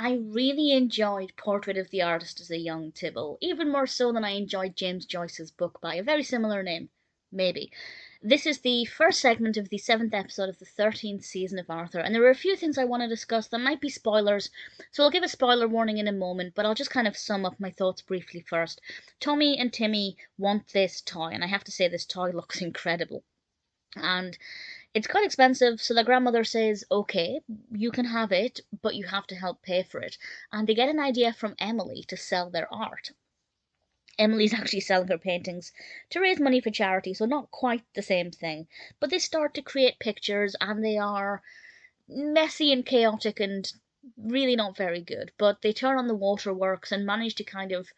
I really enjoyed Portrait of the Artist as a Young Tibble, even more so than I enjoyed James Joyce's book by a very similar name, maybe. This is the first segment of the 7th episode of the 13th season of Arthur, and there are a few things I want to discuss that might be spoilers, so I'll give a spoiler warning in a moment, but I'll just kind of sum up my thoughts briefly first. Tommy and Timmy want this toy, and I have to say this toy looks incredible. And it's quite expensive, so the grandmother says, okay, you can have it, but you have to help pay for it. And they get an idea from Emily to sell their art. Emily's actually selling her paintings to raise money for charity, so not quite the same thing. But they start to create pictures, and they are messy and chaotic and really not very good. But they turn on the waterworks and manage to kind of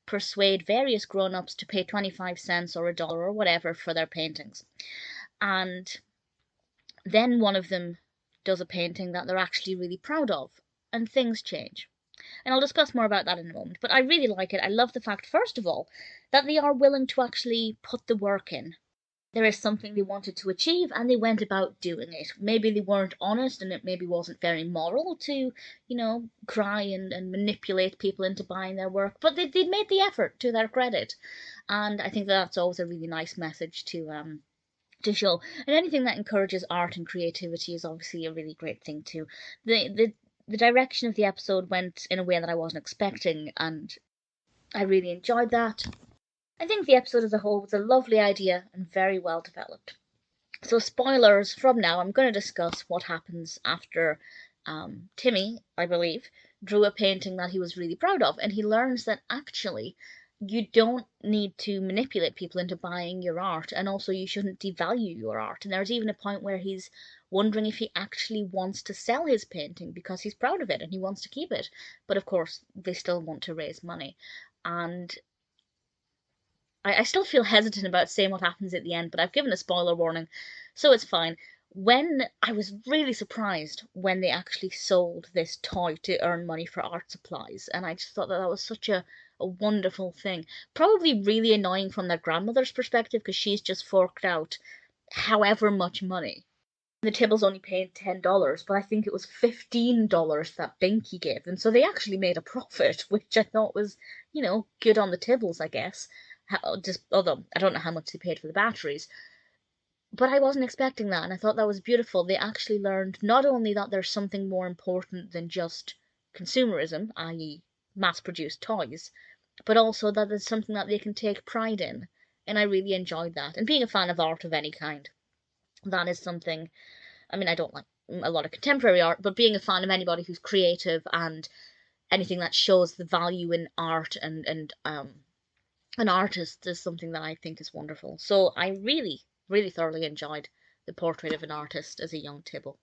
persuade various grown ups to pay 25 cents or a dollar or whatever for their paintings. And then one of them does a painting that they're actually really proud of, and things change. And I'll discuss more about that in a moment. But I really like it. I love the fact, first of all, that they are willing to actually put the work in. There is something they wanted to achieve, and they went about doing it. Maybe they weren't honest, and it maybe wasn't very moral to, cry and manipulate people into buying their work, but they'd made the effort to their credit. And I think that's always a really nice message to show. And anything that encourages art and creativity is obviously a really great thing too. The direction of the episode went in a way that I wasn't expecting, and I really enjoyed that. I think the episode as a whole was a lovely idea and very well developed. So spoilers from now, I'm going to discuss what happens after Timmy, I believe, drew a painting that he was really proud of, and he learns that actually you don't need to manipulate people into buying your art, and also you shouldn't devalue your art. And there's even a point where he's wondering if he actually wants to sell his painting because he's proud of it and he wants to keep it. But of course, they still want to raise money. And I still feel hesitant about saying what happens at the end, but I've given a spoiler warning, so it's fine. I was really surprised when they actually sold this toy to earn money for art supplies, and I just thought that was such a wonderful thing. Probably really annoying from their grandmother's perspective because she's just forked out however much money. The Tibbles only paid $10, but I think it was $15 that Binky gave them, so they actually made a profit, which I thought was, good on the Tibbles, I guess. Although I don't know how much they paid for the batteries, but I wasn't expecting that, and I thought that was beautiful. They actually learned not only that there's something more important than just consumerism, i.e., mass-produced toys, but also that there's something that they can take pride in, and I really enjoyed that. And being a fan of art of any kind, that is something. I mean, I don't like a lot of contemporary art, but being a fan of anybody who's creative and anything that shows the value in art and an artist is something that I think is wonderful. So I really, really thoroughly enjoyed The Portrait of an Artist as a Young Tibble.